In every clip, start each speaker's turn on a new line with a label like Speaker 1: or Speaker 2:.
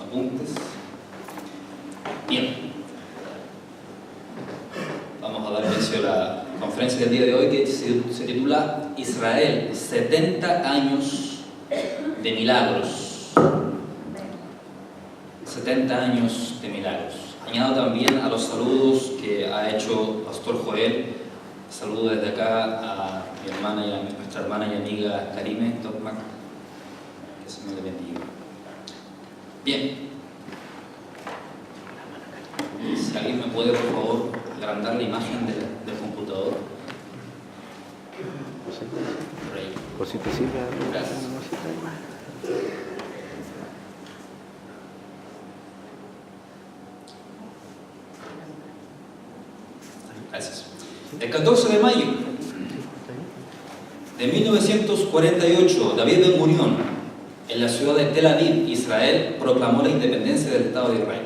Speaker 1: apuntes. Bien. Vamos a dar inicio a la conferencia del día de hoy, que se titula Israel, 70 años de milagros. 70 años de milagros. Añado también a los saludos que ha hecho Pastor Joel. Saludo desde acá a mi hermana y a nuestra hermana y amiga Karime Tokmak. Que el Señor le bendiga. Bien. Si alguien me puede, por favor, agrandar la imagen del computador. Por ahí.
Speaker 2: Cosita, sí,
Speaker 1: gracias. Gracias. El 14 de mayo de 1948, David Ben Gurión, en la ciudad de Tel Aviv, Israel, proclamó la independencia del Estado de Israel.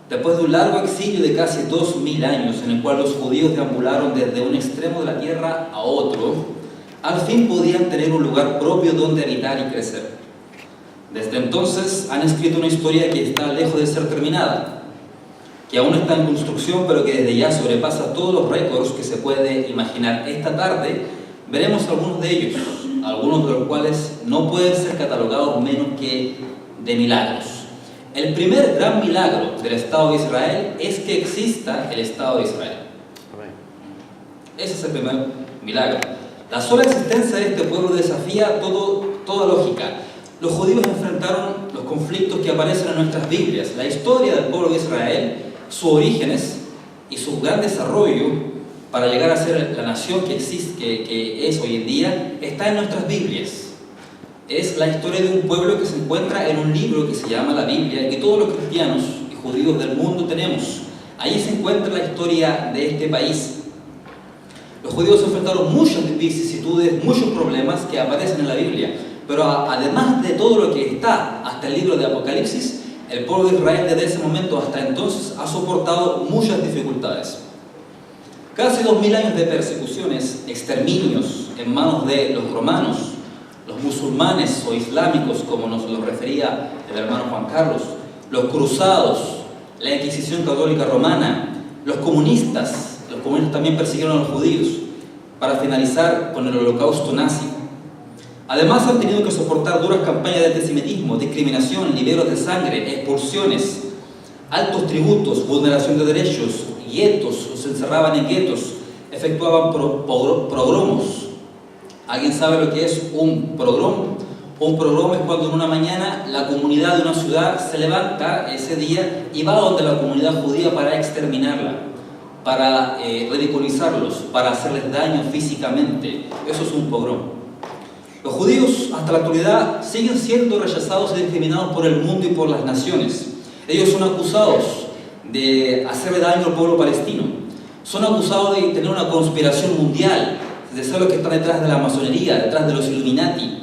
Speaker 1: Después de un largo exilio de casi 2000 años, en el cual los judíos deambularon desde un extremo de la tierra a otro, al fin podían tener un lugar propio donde habitar y crecer. Desde entonces han escrito una historia que está lejos de ser terminada, que aún está en construcción, pero que desde ya sobrepasa todos los récords que se puede imaginar. Esta tarde veremos algunos de ellos, algunos de los cuales no pueden ser catalogados menos que de milagros. El primer gran milagro del Estado de Israel es que exista el Estado de Israel. Ese es el primer milagro. La sola existencia de este pueblo desafía toda lógica. Los judíos enfrentaron los conflictos que aparecen en nuestras Biblias. La historia del pueblo de Israel, sus orígenes y su gran desarrollo para llegar a ser la nación que existe, que es hoy en día, está en nuestras Biblias. Es la historia de un pueblo que se encuentra en un libro que se llama la Biblia y que todos los cristianos y judíos del mundo tenemos. Ahí se encuentra la historia de este país. Los judíos enfrentaron muchas vicisitudes, muchos problemas que aparecen en la Biblia, pero además de todo lo que está hasta el libro de Apocalipsis, el pueblo de Israel desde ese momento hasta entonces ha soportado muchas dificultades. Casi 2000 años de persecuciones, exterminios en manos de los romanos, los musulmanes o islámicos, como nos lo refería el hermano Juan Carlos, los cruzados, la Inquisición católica romana, los comunistas también persiguieron a los judíos, para finalizar con el holocausto nazi. Además han tenido que soportar duras campañas de antisemitismo, discriminación, liberos de sangre, expulsiones, altos tributos, vulneración de derechos, guetos, los encerraban en guetos, efectuaban pogromos. ¿Alguien sabe lo que es un pogrom? Un pogrom es cuando en una mañana la comunidad de una ciudad se levanta ese día y va donde la comunidad judía para exterminarla, para ridiculizarlos, para hacerles daño físicamente. Eso es un pogrom. Los judíos hasta la actualidad siguen siendo rechazados y discriminados por el mundo y por las naciones. Ellos son acusados de hacerle daño al pueblo palestino. Son acusados de tener una conspiración mundial, de ser los que están detrás de la masonería, detrás de los Illuminati,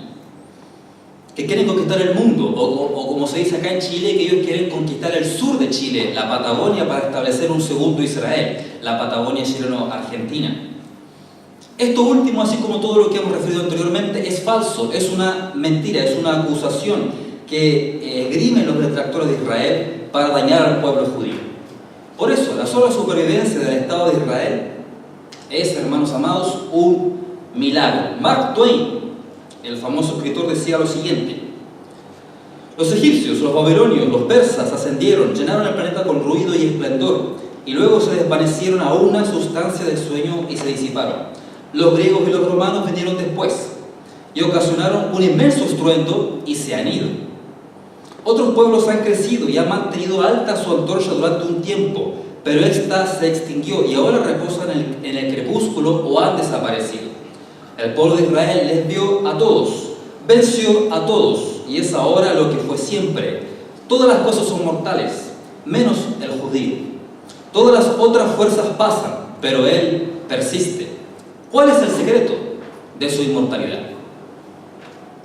Speaker 1: que quieren conquistar el mundo, o como se dice acá en Chile, que ellos quieren conquistar el sur de Chile, la Patagonia, para establecer un segundo Israel, la Patagonia chileno-argentina. Esto último, así como todo lo que hemos referido anteriormente, es falso, es una mentira, es una acusación que esgrimen los detractores de Israel para dañar al pueblo judío. Por eso, la sola supervivencia del Estado de Israel es, hermanos amados, un milagro. Mark Twain, el famoso escritor, decía lo siguiente: los egipcios, los babilonios, los persas ascendieron, llenaron el planeta con ruido y esplendor, y luego se desvanecieron a una sustancia de sueño y se disiparon. Los griegos y los romanos vinieron después y ocasionaron un inmenso estruendo y se han ido. Otros pueblos han crecido y han mantenido alta su antorcha durante un tiempo, pero ésta se extinguió y ahora reposan en el crepúsculo o han desaparecido. El pueblo de Israel les vio a todos, venció a todos, y es ahora lo que fue siempre. Todas las cosas son mortales, menos el judío. Todas las otras fuerzas pasan, pero él persiste. ¿Cuál es el secreto de su inmortalidad?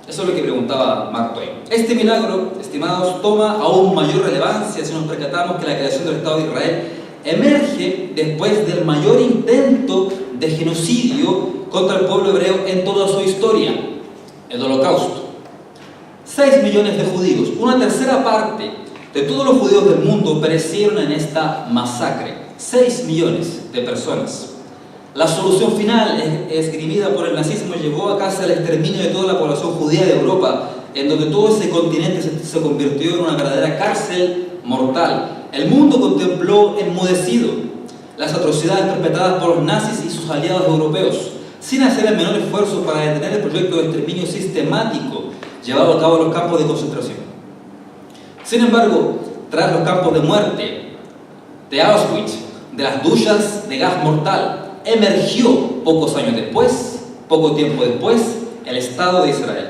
Speaker 1: Eso es lo que preguntaba Mark Twain. Este milagro, estimados, toma aún mayor relevancia si nos percatamos que la creación del Estado de Israel emerge después del mayor intento de genocidio contra el pueblo hebreo en toda su historia, el Holocausto. 6 millones de judíos, una tercera parte de todos los judíos del mundo perecieron en esta masacre. 6 millones de personas. La solución final esgrimida por el nazismo llevó a cabo el exterminio de toda la población judía de Europa, en donde todo ese continente se convirtió en una verdadera cárcel mortal. El mundo contempló enmudecido las atrocidades perpetradas por los nazis y sus aliados europeos, sin hacer el menor esfuerzo para detener el proyecto de exterminio sistemático llevado a cabo en los campos de concentración. Sin embargo, tras los campos de muerte de Auschwitz, de las duchas de gas mortal, emergió poco tiempo después, el Estado de Israel.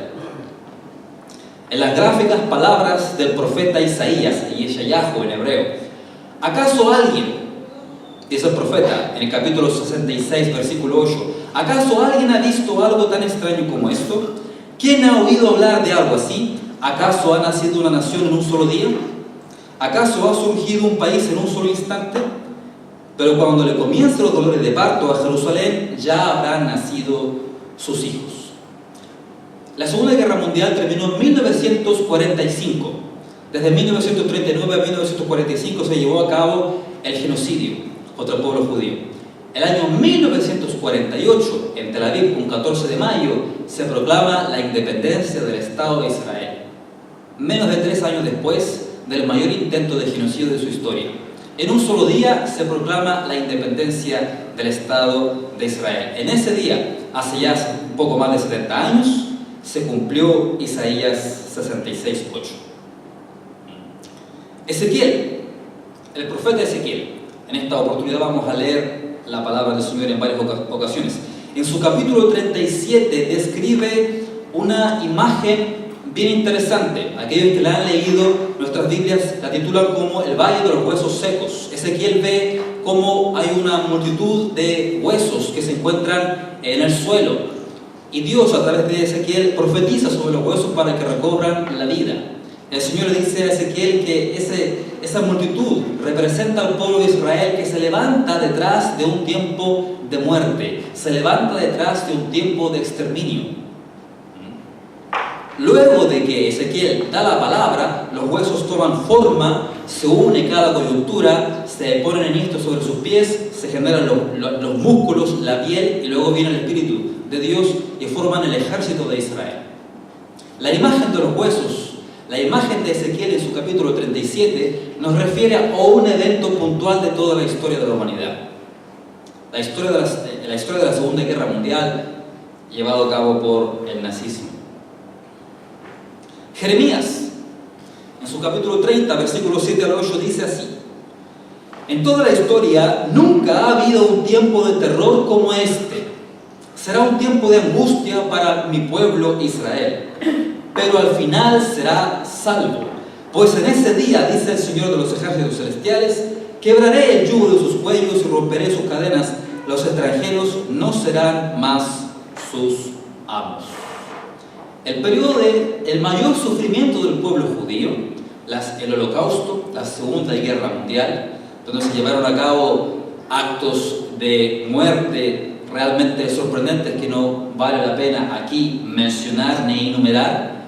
Speaker 1: En las gráficas palabras del profeta Isaías, Yeshayahu en hebreo, ¿acaso alguien, dice el profeta en el capítulo 66, versículo 8, ¿acaso alguien ha visto algo tan extraño como esto? ¿Quién ha oído hablar de algo así? ¿Acaso ha nacido una nación en un solo día? ¿Acaso ha surgido un país en un solo instante? Pero cuando le comiencen los dolores de parto a Jerusalén, ya habrán nacido sus hijos. La Segunda Guerra Mundial terminó en 1945. Desde 1939 a 1945 se llevó a cabo el genocidio contra el pueblo judío. El año 1948, en Tel Aviv, un 14 de mayo, se proclama la independencia del Estado de Israel. Menos de 3 años después del mayor intento de genocidio de su historia. En un solo día se proclama la independencia del Estado de Israel. En ese día, hace ya un poco más de 70 años, se cumplió Isaías 66:8. Ezequiel, el profeta Ezequiel, en esta oportunidad vamos a leer la palabra del Señor en varias ocasiones. En su capítulo 37 describe una imagen bien interesante. Aquellos que la han leído, nuestras Biblias la titulan como el Valle de los Huesos Secos. Ezequiel ve cómo hay una multitud de huesos que se encuentran en el suelo. Y Dios, a través de Ezequiel, profetiza sobre los huesos para que recobran la vida. El Señor le dice a Ezequiel que esa multitud representa al pueblo de Israel que se levanta detrás de un tiempo de muerte, se levanta detrás de un tiempo de exterminio. Luego de que Ezequiel da la palabra, los huesos toman forma, se une cada coyuntura, se ponen en esto sobre sus pies, se generan los músculos, la piel, y luego viene el Espíritu de Dios y forman el ejército de Israel. La imagen de los huesos, la imagen de Ezequiel en su capítulo 37, nos refiere a un evento puntual de toda la historia de la humanidad. La historia de la Segunda Guerra Mundial, llevado a cabo por el nazismo. Jeremías, en su capítulo 30, versículos 7 al 8, dice así: en toda la historia nunca ha habido un tiempo de terror como este. Será un tiempo de angustia para mi pueblo Israel, pero al final será salvo. Pues en ese día, dice el Señor de los ejércitos celestiales, quebraré el yugo de sus cuellos y romperé sus cadenas. Los extranjeros no serán más sus amos. El periodo del mayor sufrimiento del pueblo judío, el Holocausto, la Segunda Guerra Mundial, donde se llevaron a cabo actos de muerte realmente sorprendentes que no vale la pena aquí mencionar ni enumerar.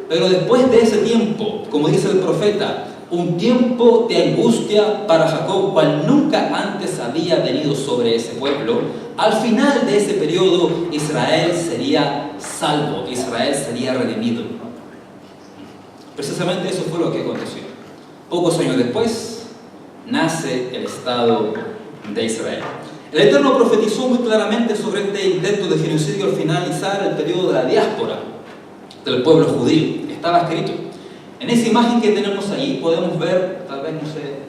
Speaker 1: Pero después de ese tiempo, como dice el profeta, un tiempo de angustia para Jacob, cual nunca antes había venido sobre ese pueblo. Al final de ese periodo, Israel sería salvo, Israel sería redimido. Precisamente eso fue lo que aconteció. Pocos años después, nace el Estado de Israel. El Eterno profetizó muy claramente sobre este intento de genocidio al finalizar el periodo de la diáspora del pueblo judío. Estaba escrito. En esa imagen que tenemos ahí podemos ver, tal vez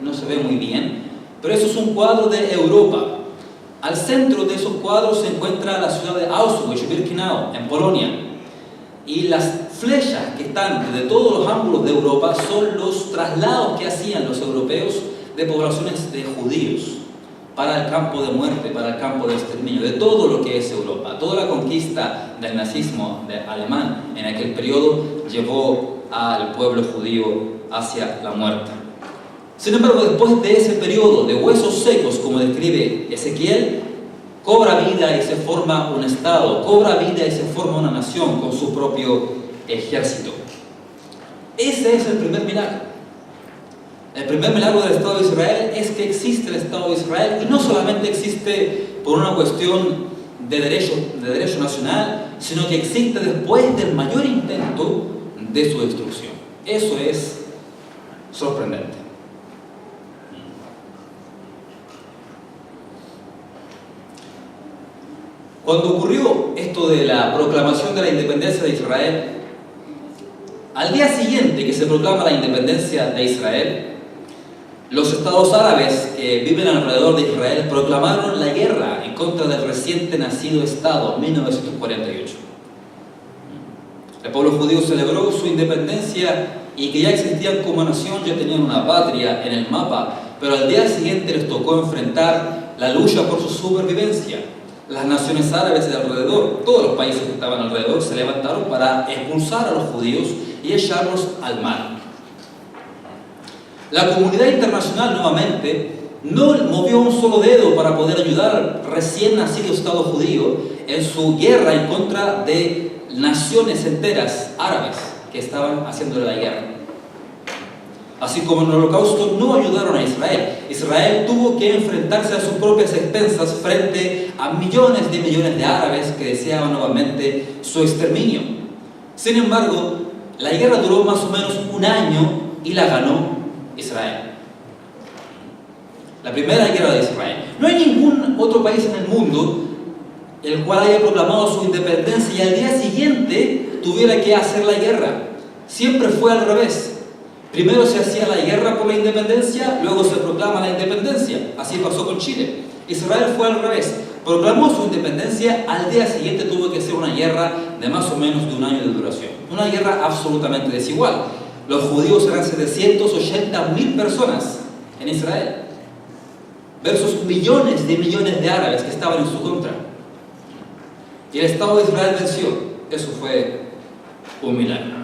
Speaker 1: no se ve muy bien, pero eso es un cuadro de Europa. Al centro de esos cuadros se encuentra la ciudad de Auschwitz-Birkenau, en Polonia. Y las flechas que están de todos los ángulos de Europa son los traslados que hacían los europeos de poblaciones de judíos para el campo de muerte, para el campo de exterminio, de todo lo que es Europa. Toda la conquista del nazismo alemán en aquel periodo llevó al pueblo judío hacia la muerte. Sin embargo, después de ese periodo de huesos secos, como describe Ezequiel, cobra vida y se forma un estado, cobra vida y se forma una nación con su propio ejército. Ese es el primer milagro. El primer milagro del Estado de Israel es que existe el Estado de Israel, y no solamente existe por una cuestión de derecho nacional, sino que existe después del mayor intento de su destrucción. Eso es sorprendente. Cuando ocurrió esto de la proclamación de la independencia de Israel, al día siguiente que se proclama la independencia de Israel, los estados árabes que viven alrededor de Israel proclamaron la guerra en contra del reciente nacido Estado, 1948. El pueblo judío celebró su independencia y que ya existían como nación, ya tenían una patria en el mapa, pero al día siguiente les tocó enfrentar la lucha por su supervivencia. Las naciones árabes de alrededor, todos los países que estaban alrededor, se levantaron para expulsar a los judíos y echarlos al mar. La comunidad internacional nuevamente no movió un solo dedo para poder ayudar al recién nacido Estado judío en su guerra en contra de naciones enteras árabes que estaban haciéndole la guerra. Así como en el Holocausto no ayudaron a Israel. Israel tuvo que enfrentarse a sus propias expensas frente a millones de árabes que deseaban nuevamente su exterminio. Sin embargo, la guerra duró más o menos un año y la ganó Israel. La primera guerra de Israel. No hay ningún otro país en el mundo el cual haya proclamado su independencia y al día siguiente tuviera que hacer la guerra. Siempre fue al revés. Primero se hacía la guerra por la independencia, luego se proclama la independencia. Así pasó con Chile. Israel fue al revés. Proclamó su independencia, al día siguiente tuvo que hacer una guerra de más o menos de un año de duración. Una guerra absolutamente desigual. Los judíos eran 780.000 personas en Israel, versus millones de árabes que estaban en su contra. Y el Estado de Israel venció. Eso fue un milagro.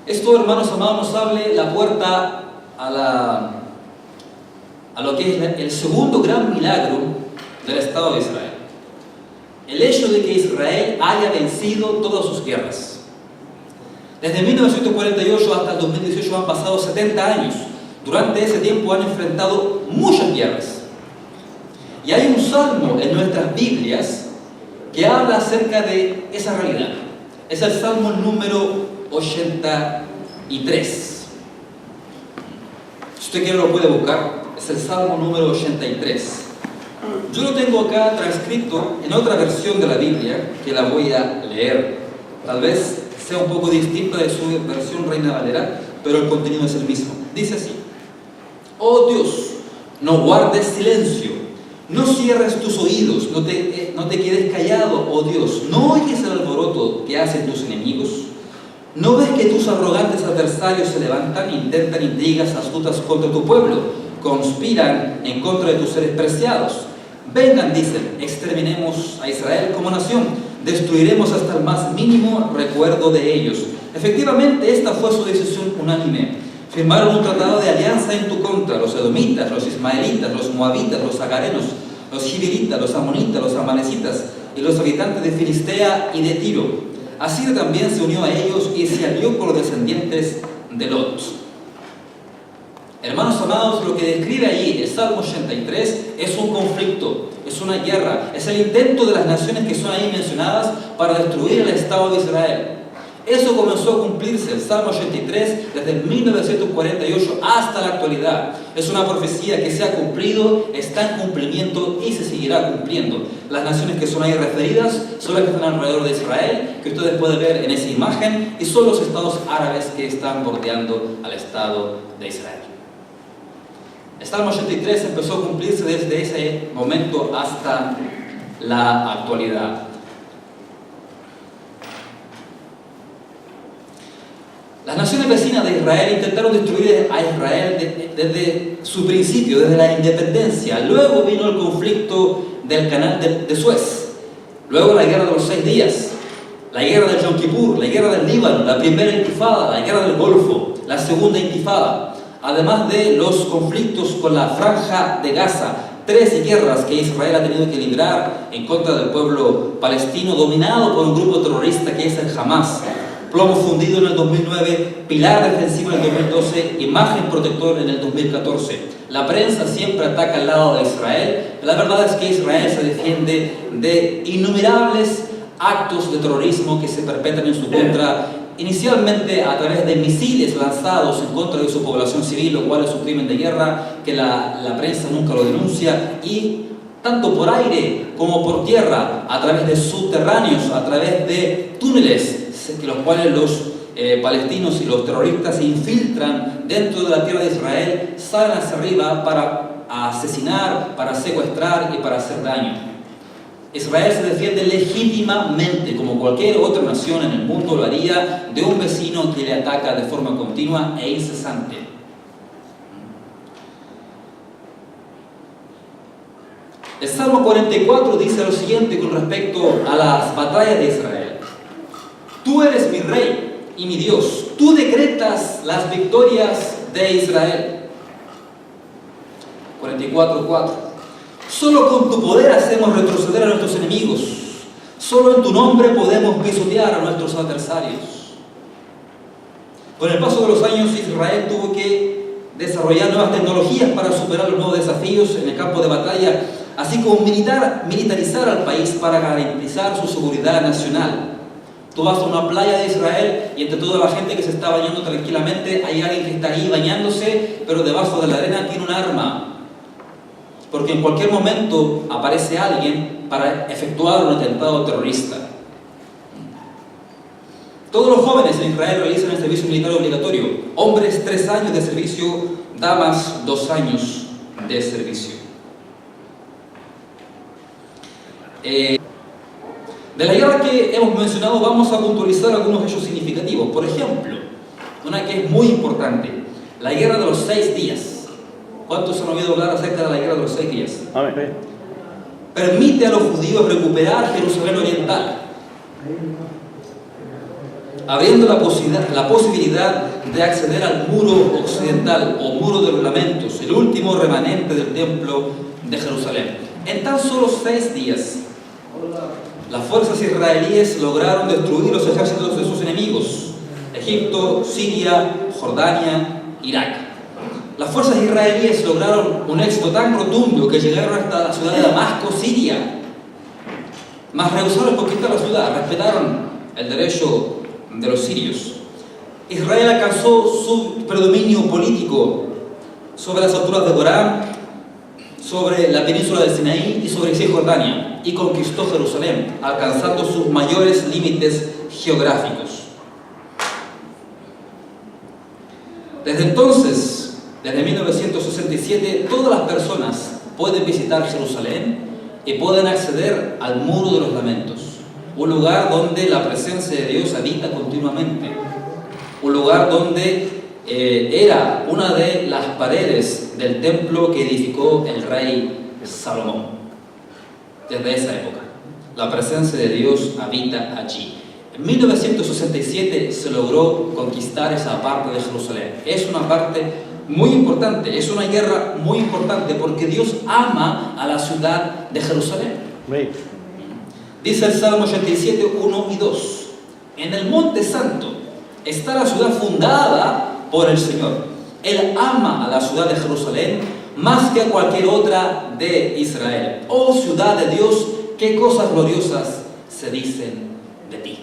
Speaker 1: Esto, hermanos amados, nos abre la puerta a lo que es el segundo gran milagro del Estado de Israel. El hecho de que Israel haya vencido todas sus guerras. Desde 1948 hasta el 2018 han pasado 70 años. Durante ese tiempo han enfrentado muchas guerras. Y hay un salmo en nuestras Biblias que habla acerca de esa realidad. Es el salmo número 83. Si usted quiere lo puede buscar. Es el salmo número 83. Yo lo tengo acá transcrito en otra versión de la Biblia que la voy a leer. Tal vez sea un poco distinta de su versión Reina Valera, pero el contenido es el mismo. Dice así: Oh Dios, no guardes silencio, no cierres tus oídos, no te quedes callado, oh Dios, no oyes el alboroto que hacen tus enemigos. ¿No ves que tus arrogantes adversarios se levantan, intentan intrigas astutas contra tu pueblo, conspiran en contra de tus seres preciados? Vengan, dicen, exterminemos a Israel como nación, destruiremos hasta el más mínimo recuerdo de ellos. Efectivamente, esta fue su decisión unánime. Firmaron un tratado de alianza en tu contra, los edomitas, los ismaelitas, los moabitas, los agarenos, los gibeonitas, los amonitas, los amalecitas y los habitantes de Filistea y de Tiro. Asiria también se unió a ellos y se alió con los descendientes de Lot. Hermanos amados, lo que describe ahí el Salmo 83 es un conflicto, es una guerra, es el intento de las naciones que son ahí mencionadas para destruir el Estado de Israel. Eso comenzó a cumplirse, el Salmo 83, desde 1948 hasta la actualidad. Es una profecía que se ha cumplido, está en cumplimiento y se seguirá cumpliendo. Las naciones que son ahí referidas son las que están alrededor de Israel, que ustedes pueden ver en esa imagen, y son los estados árabes que están bordeando al Estado de Israel. El Salmo 83 empezó a cumplirse desde ese momento hasta la actualidad. Las naciones vecinas de Israel intentaron destruir a Israel desde su principio, desde la independencia. Luego vino el conflicto del canal de Suez. Luego la guerra de los 6 días, la guerra del Yom Kippur, la guerra del Líbano, la primera intifada, la guerra del Golfo, la segunda intifada. Además de los conflictos con la Franja de Gaza, 13 guerras que Israel ha tenido que librar en contra del pueblo palestino dominado por un grupo terrorista que es el Hamas. plomo fundido en el 2009, pilar defensivo en el 2012, imagen protector en el 2014. La prensa siempre ataca al lado de Israel. La verdad es que Israel se defiende de innumerables actos de terrorismo que se perpetran en su contra, inicialmente a través de misiles lanzados en contra de su población civil, lo cual es un crimen de guerra que la prensa nunca lo denuncia, y tanto por aire como por tierra, a través de subterráneos, a través de túneles, los cuales los palestinos y los terroristas se infiltran dentro de la tierra de Israel, salen hacia arriba para asesinar, para secuestrar y para hacer daño. Israel se defiende legítimamente, como cualquier otra nación en el mundo lo haría, de un vecino que le ataca de forma continua e incesante. El Salmo 44 dice lo siguiente con respecto a las batallas de Israel. Tú eres mi rey y mi Dios, tú decretas las victorias de Israel. 44:4. Solo con tu poder hacemos retroceder a nuestros enemigos. Solo en tu nombre podemos pisotear a nuestros adversarios. Con el paso de los años, Israel tuvo que desarrollar nuevas tecnologías para superar los nuevos desafíos en el campo de batalla, así como militarizar al país para garantizar su seguridad nacional. Tú vas a una playa de Israel y entre toda la gente que se está bañando tranquilamente hay alguien que está ahí bañándose, pero debajo de la arena tiene un arma. Porque en cualquier momento aparece alguien para efectuar un atentado terrorista. Todos los jóvenes en Israel realizan el servicio militar obligatorio. Hombres 3 años de servicio, damas 2 años de servicio. De la guerra que hemos mencionado vamos a puntualizar algunos hechos significativos. Por ejemplo, una que es muy importante, la guerra de los 6 días. ¿Cuántos han oído hablar acerca de la guerra de los 6 días? Amén. Permite a los judíos recuperar Jerusalén Oriental, abriendo la posibilidad de acceder al muro occidental o muro de los lamentos, el último remanente del templo de Jerusalén. En tan solo 6 días, las fuerzas israelíes lograron destruir los ejércitos de sus enemigos: Egipto, Siria, Jordania, Irak. Las fuerzas israelíes lograron un éxito tan rotundo que llegaron hasta la ciudad de Damasco, Siria. Mas rehusaron conquistar la ciudad, respetaron el derecho de los sirios. Israel alcanzó su predominio político sobre las alturas de Golán, sobre la península del Sinaí y sobre Cisjordania, y conquistó Jerusalén, alcanzando sus mayores límites geográficos. Desde entonces, desde 1967, todas las personas pueden visitar Jerusalén y pueden acceder al Muro de los Lamentos, un lugar donde la presencia de Dios habita continuamente, un lugar donde era una de las paredes del templo que edificó el rey Salomón. Desde esa época, la presencia de Dios habita allí. En 1967 se logró conquistar esa parte de Jerusalén. Es una parte muy importante, es una guerra muy importante porque Dios ama a la ciudad de Jerusalén. Dice el Salmo 87, 1 y 2. En el Monte Santo está la ciudad fundada por el Señor. Él ama a la ciudad de Jerusalén más que a cualquier otra de Israel. Oh ciudad de Dios, qué cosas gloriosas se dicen de ti.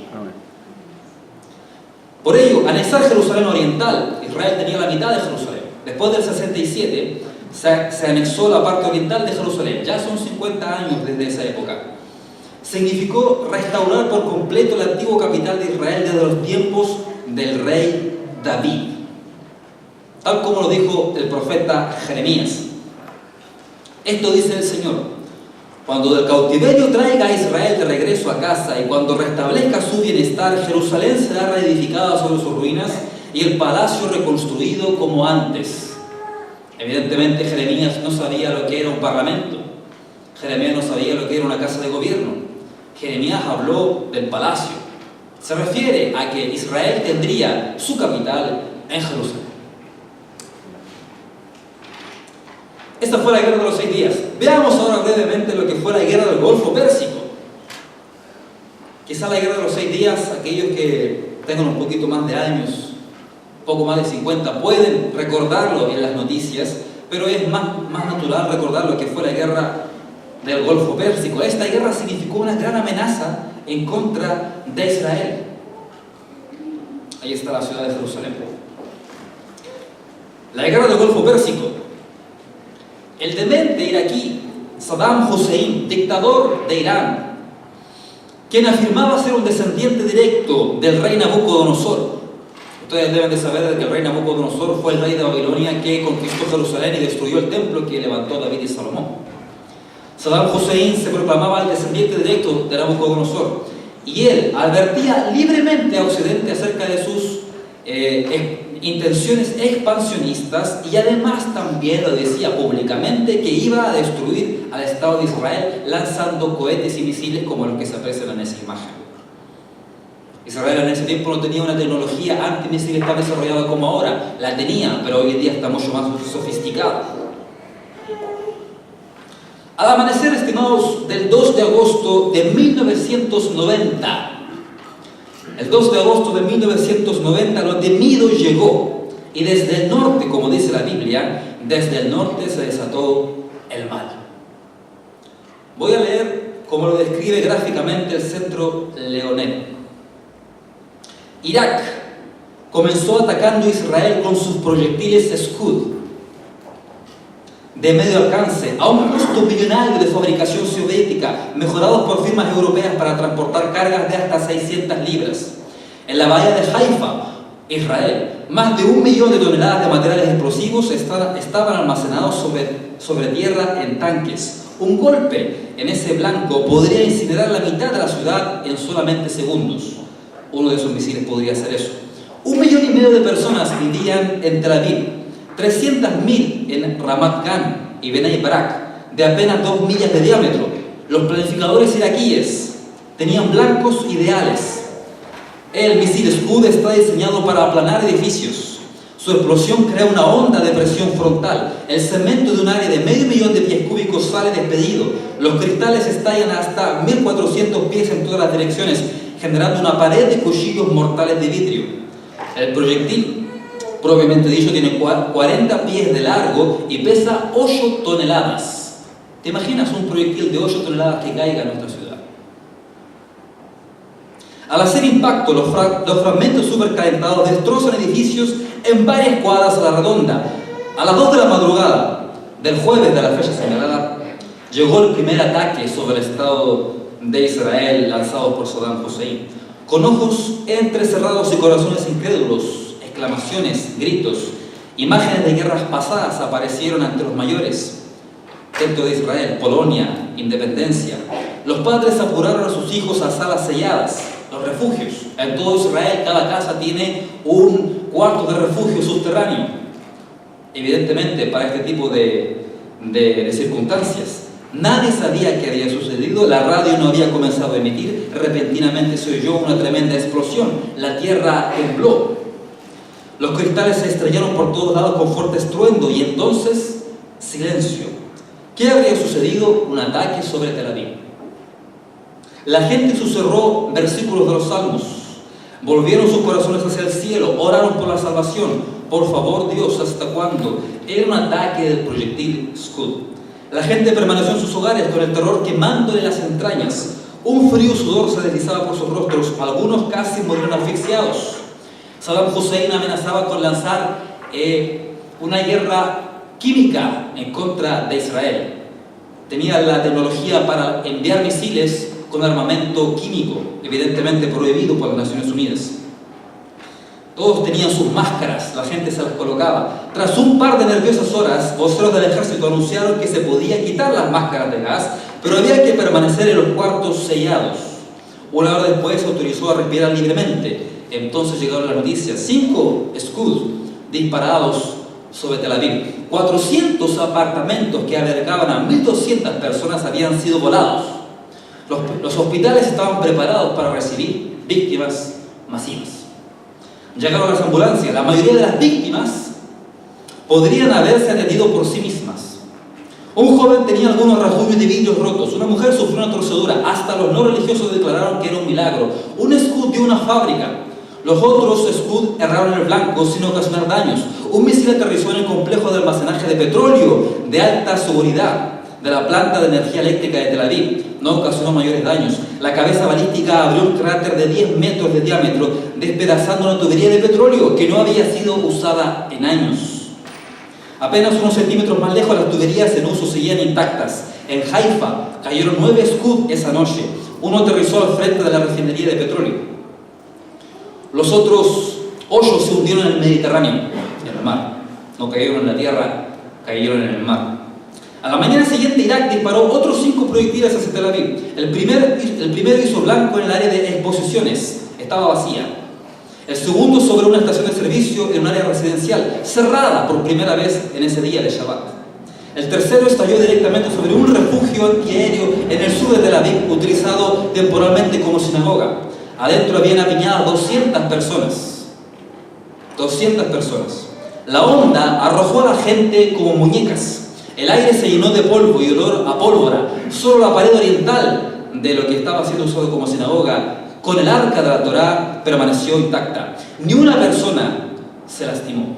Speaker 1: Por ello, anexar Jerusalén Oriental, Israel tenía la mitad de Jerusalén. Después del 67 se anexó la parte oriental de Jerusalén. Ya son 50 años desde esa época. Significó restaurar por completo la antigua capital de Israel desde los tiempos del rey David, tal como lo dijo el profeta Jeremías. Esto dice el Señor: cuando del cautiverio traiga a Israel de regreso a casa y cuando restablezca su bienestar, Jerusalén será reedificada sobre sus ruinas y el palacio reconstruido como antes. Evidentemente Jeremías no sabía lo que era un parlamento. Jeremías no sabía lo que era una casa de gobierno. Jeremías habló del palacio. Se refiere a que Israel tendría su capital en Jerusalén. Esta fue la guerra de los 6 días. Veamos ahora brevemente lo que fue la guerra del Golfo Pérsico. Quizá la guerra de los 6 días, aquellos que tengan un poquito más de años, poco más de 50, pueden recordarlo en las noticias, pero es más natural recordar lo que fue la guerra del Golfo Pérsico. Esta guerra significó una gran amenaza en contra de Israel. Ahí está la ciudad de Jerusalén. La guerra del Golfo Pérsico. El demente iraquí Saddam Hussein, dictador de Irán, quien afirmaba ser un descendiente directo del rey Nabucodonosor. Ustedes deben de saber que el rey Nabucodonosor fue el rey de Babilonia que conquistó Jerusalén y destruyó el templo que levantó David y Salomón. Saddam Hussein se proclamaba el descendiente directo de Nabucodonosor y él advertía libremente a Occidente acerca de sus intenciones expansionistas, y además también lo decía públicamente que iba a destruir al Estado de Israel lanzando cohetes y misiles como los que se aprecian en esa imagen. Israel en ese tiempo no tenía una tecnología antimisiles tan desarrollada como ahora. La tenía, pero hoy en día está mucho más sofisticada. Al amanecer, estimados, del 2 de agosto de 1990, el 2 de agosto de 1990 lo temido llegó, y desde el norte, como dice la Biblia, desde el norte se desató el mal. Voy a leer como lo describe gráficamente el Centro Leonel. Irak comenzó atacando a Israel con sus proyectiles Scud de medio alcance, a un costo millonario de fabricación soviética, mejorados por firmas europeas para transportar cargas de hasta 600 libras. En la bahía de Haifa, Israel, más de 1 millón de toneladas de materiales explosivos estaban almacenados sobre tierra en tanques. Un golpe en ese blanco podría incinerar la mitad de la ciudad en solamente segundos. Uno de esos misiles podría hacer eso. 1,5 millones de personas vivían en Tel Aviv, 300.000 en Ramat Gan y Benay Barak, de apenas 2 millas de diámetro. Los planificadores iraquíes tenían blancos ideales. El misil Scud está diseñado para aplanar edificios. Su explosión crea una onda de presión frontal. El cemento de un área de 500.000 de pies cúbicos sale despedido. Los cristales estallan hasta 1.400 pies en todas las direcciones, generando una pared de cuchillos mortales de vidrio. El proyectil, propiamente dicho, tiene 40 pies de largo y pesa 8 toneladas. ¿Te imaginas un proyectil de 8 toneladas que caiga en nuestra ciudad? Al hacer impacto, los fragmentos supercalentados destrozan edificios en varias cuadras a la redonda. A las 2 de la madrugada del jueves de la fecha señalada, llegó el primer ataque sobre el Estado de Israel lanzado por Saddam Hussein. Con ojos entrecerrados y corazones incrédulos, exclamaciones, gritos, imágenes de guerras pasadas aparecieron ante los mayores dentro de Israel, Polonia, independencia. Los padres apuraron a sus hijos a salas selladas, los refugios. En todo Israel cada casa tiene un cuarto de refugio subterráneo. Evidentemente, para este tipo de circunstancias, nadie sabía qué había sucedido. La radio no había comenzado a emitir. Repentinamente se oyó una tremenda explosión. La tierra tembló. Los cristales se estrellaron por todos lados con fuerte estruendo y entonces silencio. ¿Qué habría sucedido? Un ataque sobre Tel Aviv. La gente susurró versículos de los salmos, volvieron sus corazones hacia el cielo, oraron por la salvación. Por favor, Dios, ¿hasta cuándo? Era un ataque del proyectil Scud. La gente permaneció en sus hogares con el terror quemándole las entrañas. Un frío sudor se deslizaba por sus rostros, algunos casi murieron asfixiados. Saddam Hussein amenazaba con lanzar una guerra química en contra de Israel. Tenía la tecnología para enviar misiles con armamento químico, evidentemente prohibido por las Naciones Unidas. Todos tenían sus máscaras, la gente se las colocaba. Tras un par de nerviosas horas, voceros del ejército anunciaron que se podía quitar las máscaras de gas, pero había que permanecer en los cuartos sellados. Una hora después se autorizó a respirar libremente. Entonces llegaron las noticias: 5 Scud disparados sobre Tel Aviv. 400 apartamentos que albergaban a 1.200 personas habían sido volados. Los hospitales estaban preparados para recibir víctimas masivas. Llegaron las ambulancias. La mayoría de las víctimas podrían haberse atendido por sí mismas. Un joven tenía algunos rasguños de vidrios rotos. Una mujer sufrió una torcedura. Hasta los no religiosos declararon que era un milagro. Un Scud de una fábrica. Los otros Scud erraron en el blanco sin ocasionar daños. Un misil aterrizó en el complejo de almacenaje de petróleo de alta seguridad de la planta de energía eléctrica de Tel Aviv. No ocasionó mayores daños. La cabeza balística abrió un cráter de 10 metros de diámetro, despedazando una tubería de petróleo que no había sido usada en años. Apenas unos centímetros más lejos, las tuberías en uso seguían intactas. En Haifa cayeron 9 Scud esa noche. Uno aterrizó al frente de la refinería de petróleo. Los otros 8 se hundieron en el Mediterráneo, en el mar. No cayeron en la tierra, cayeron en el mar. A la mañana siguiente, Irak disparó otros 5 proyectiles hacia Tel Aviv. El primero hizo blanco en el área de exposiciones, estaba vacía. El segundo sobre una estación de servicio en un área residencial, cerrada por primera vez en ese día de Shabbat. El tercero estalló directamente sobre un refugio antiaéreo en el sur de Tel Aviv, utilizado temporalmente como sinagoga. Adentro habían apiñadas 200 personas. 200 personas. La onda arrojó a la gente como muñecas. El aire se llenó de polvo y olor a pólvora. Solo la pared oriental de lo que estaba siendo usado como sinagoga, con el arca de la Torá, permaneció intacta. Ni una persona se lastimó.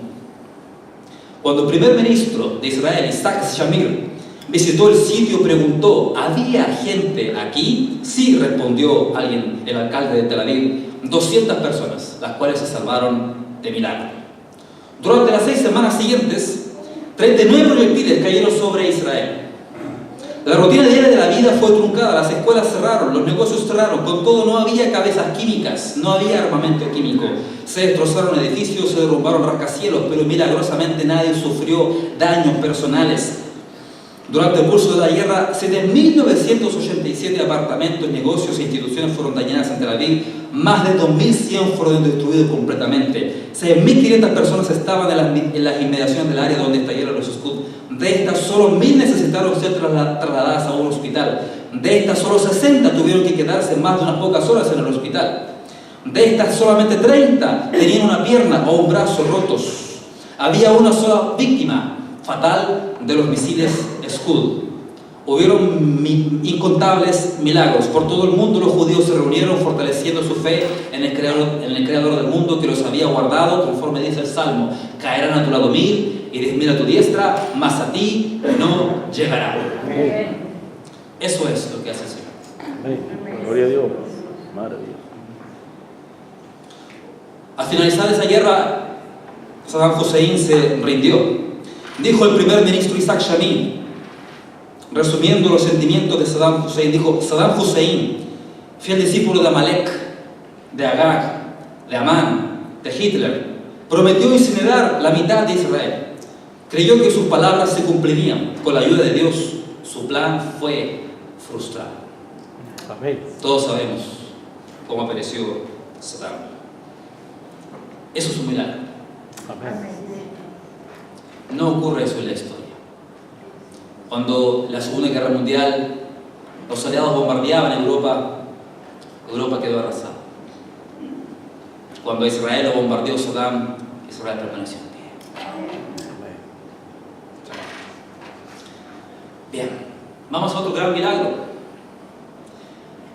Speaker 1: Cuando el primer ministro de Israel, Isaac Shamir, visitó el sitio, preguntó: ¿había gente aquí? Sí, respondió alguien, el alcalde de Tel Aviv. 200 personas, las cuales se salvaron de milagro. Durante las 6 semanas siguientes, 39 proyectiles cayeron sobre Israel. La rutina diaria de la vida fue truncada, las escuelas cerraron, los negocios cerraron, con todo no había cabezas químicas, no había armamento químico. Se destrozaron edificios, se derrumbaron rascacielos, pero milagrosamente nadie sufrió daños personales. Durante el curso de la guerra, 7.987 apartamentos, negocios e instituciones fueron dañadas en Tel Aviv, más de 2.100 fueron destruidos completamente. 6.500 personas estaban en las inmediaciones del área donde estallaron los Scud. De estas, solo 1.000 necesitaron ser trasladadas a un hospital. De estas, solo 60 tuvieron que quedarse más de unas pocas horas en el hospital. De estas, solamente 30 tenían una pierna o un brazo rotos. Había una sola víctima fatal de los misiles Scud. Hubieron incontables milagros. Por todo el mundo los judíos se reunieron fortaleciendo su fe en el creador del mundo, que los había guardado, conforme dice el Salmo: caerán a tu lado 1000 y 10.000 a tu diestra, mas a ti no llegará. Eso es lo que hace el Señor.
Speaker 2: Gloria a Dios. Madre Dios.
Speaker 1: Al finalizar esa guerra, Saddam Hussein se rindió. Dijo el primer ministro Isaac Shamir, resumiendo los sentimientos de Saddam Hussein, dijo: Saddam Hussein, fiel discípulo de Amalek, de Agag, de Amán, de Hitler, prometió incinerar la mitad de Israel. Creyó que sus palabras se cumplirían. Con la ayuda de Dios, su plan fue frustrado.
Speaker 2: Amén.
Speaker 1: Todos sabemos cómo pereció Saddam. Eso es un milagro.
Speaker 2: Amén.
Speaker 1: No ocurre eso en la historia. Cuando la Segunda Guerra Mundial, los aliados bombardeaban Europa, Europa quedó arrasada. Cuando Israel lo bombardeó Saddam, Israel permaneció en pie. Bien, vamos a otro gran milagro.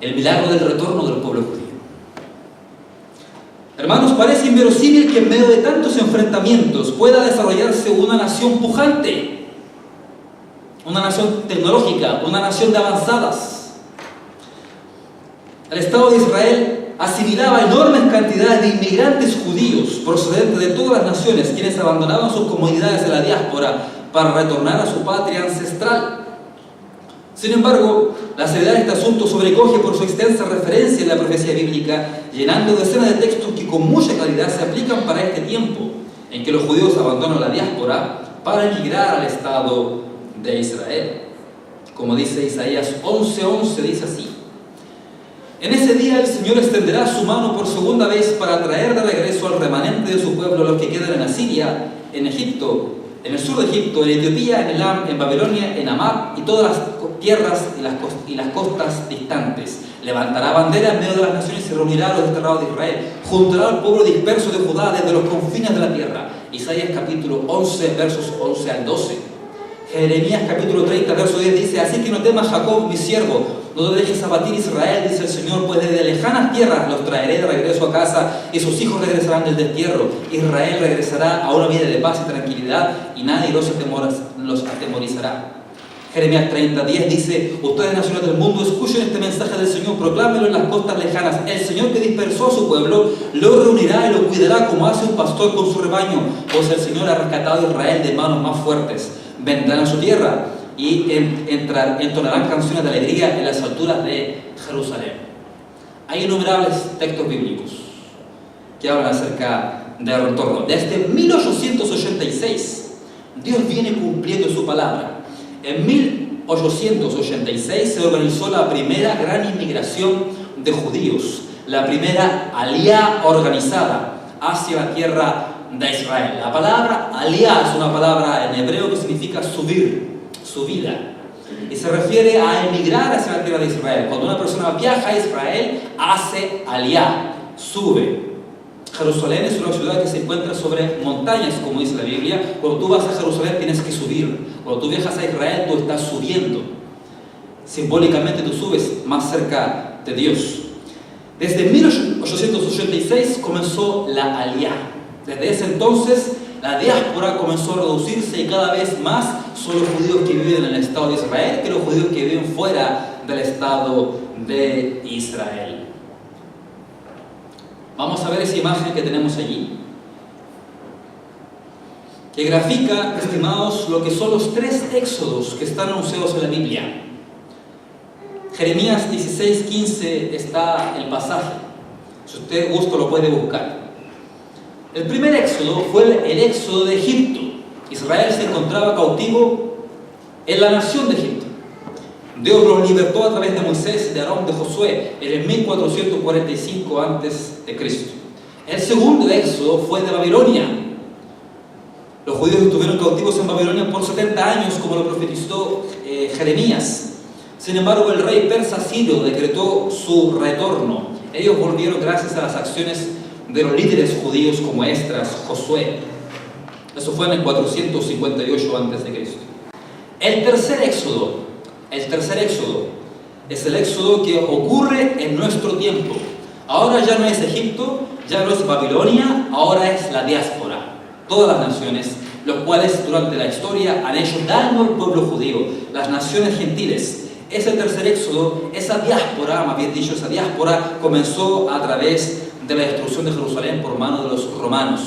Speaker 1: El milagro del retorno del pueblo judío. Hermanos, parece inverosímil que en medio de tantos enfrentamientos pueda desarrollarse una nación pujante, una nación tecnológica, una nación de avanzadas. El Estado de Israel asimilaba enormes cantidades de inmigrantes judíos procedentes de todas las naciones, quienes abandonaban sus comunidades de la diáspora para retornar a su patria ancestral. Sin embargo, la seriedad de este asunto sobrecoge por su extensa referencia en la profecía bíblica, llenando decenas de textos que con mucha claridad se aplican para este tiempo en que los judíos abandonan la diáspora para emigrar al Estado de Israel. Como dice Isaías 11:11, dice así: en ese día el Señor extenderá su mano por segunda vez para traer de regreso al remanente de su pueblo, los que quedan en Asiria, en Egipto, en el sur de Egipto, en Etiopía, en Elam, en Babilonia, en Amad y todas las tierras y las costas distantes. Levantará bandera en medio de las naciones y reunirá a los desterrados de Israel. Juntará al pueblo disperso de Judá desde los confines de la tierra. Isaías capítulo 11, versos 11 al 12. Jeremías capítulo 30, verso 10 dice: así que no temas, Jacob, mi siervo, No te dejes abatir, Israel, dice el Señor, pues desde lejanas tierras los traeré de regreso a casa, y sus hijos regresarán del destierro. Israel regresará a una vida de paz y tranquilidad, y nadie los atemorizará. Jeremías 30:10 dice: ustedes, naciones del mundo, escuchen este mensaje del Señor, proclámenlo en las costas lejanas. El Señor que dispersó a su pueblo lo reunirá y lo cuidará como hace un pastor con su rebaño, pues el Señor ha rescatado a Israel de manos más fuertes. Vendrán a su tierra y entonarán canciones de alegría en las alturas de Jerusalén. Hay innumerables textos bíblicos que hablan acerca del retorno. Desde 1886 Dios viene cumpliendo su palabra. En 1886 se organizó la primera gran inmigración de judíos, la primera aliyá organizada hacia la tierra de Israel. La palabra aliyá es una palabra en hebreo que significa subir, subida, y se refiere a emigrar hacia la tierra de Israel. Cuando una persona viaja a Israel, hace aliyá, sube. Jerusalén es una ciudad que se encuentra sobre montañas, como dice la Biblia. Cuando tú vas a Jerusalén tienes que subir. Cuando tú viajas a Israel, tú estás subiendo. Simbólicamente tú subes más cerca de Dios. Desde 1886 comenzó la aliyá. Desde ese entonces la diáspora comenzó a reducirse y cada vez más son los judíos que viven en el Estado de Israel que los judíos que viven fuera del Estado de Israel. Vamos a ver esa imagen que tenemos allí, que grafica, estimados, lo que son los 3 éxodos que están anunciados en la Biblia. Jeremías 16:15 está el pasaje. Si usted busca, lo puede buscar. El primer éxodo fue el éxodo de Egipto. Israel se encontraba cautivo en la nación de Egipto. Dios los libertó a través de Moisés, de Aarón, de Josué, en el 1445 a.C. El segundo éxodo fue de Babilonia. Los judíos estuvieron cautivos en Babilonia por 70 años, como lo profetizó Jeremías. Sin embargo, el rey persa Ciro decretó su retorno. Ellos volvieron gracias a las acciones de los líderes judíos como Esdras, Josué. Eso fue en el 458 a.C. El tercer éxodo es el éxodo que ocurre en nuestro tiempo. Ahora ya no es Egipto, ya no es Babilonia, ahora es la diáspora. Todas las naciones, los cuales durante la historia han hecho daño al pueblo judío, las naciones gentiles. Ese tercer éxodo, esa diáspora, más bien dicho, esa diáspora comenzó a través de la destrucción de Jerusalén por mano de los romanos.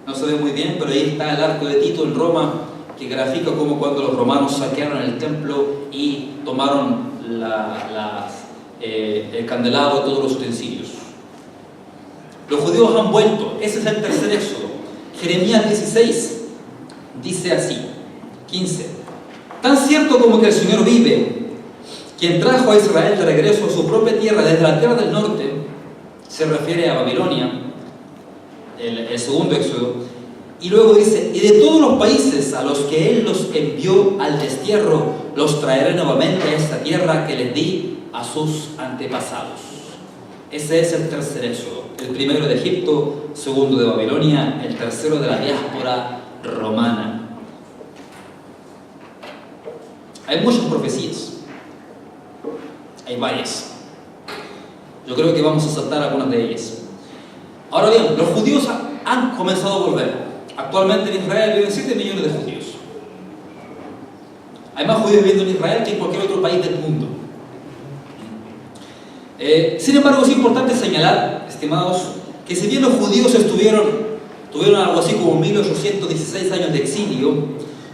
Speaker 1: No se ve muy bien, pero ahí está el arco de Tito en Roma, que grafica cómo cuando los romanos saquearon el templo y tomaron el candelabro y todos los utensilios. Los judíos han vuelto. Ese es el tercer éxodo. Jeremías 16 dice así, 15: tan cierto como que el Señor vive, quien trajo a Israel de regreso a su propia tierra desde la tierra del norte, se refiere a Babilonia, el segundo éxodo. Y luego dice: y de todos los países a los que Él los envió al destierro, los traeré nuevamente a esta tierra que les di a sus antepasados. Ese es el tercer éxodo. El primero de Egipto, segundo de Babilonia, el tercero de la diáspora romana. Hay muchas profecías. Hay varias. Yo creo que vamos a saltar algunas de ellas. Ahora bien, los judíos han comenzado a volver. Actualmente en Israel viven 7 millones de judíos. Hay más judíos viviendo en Israel que en cualquier otro país del mundo. Sin embargo, es importante señalar, estimados, que si bien los judíos tuvieron algo así como 1816 años de exilio,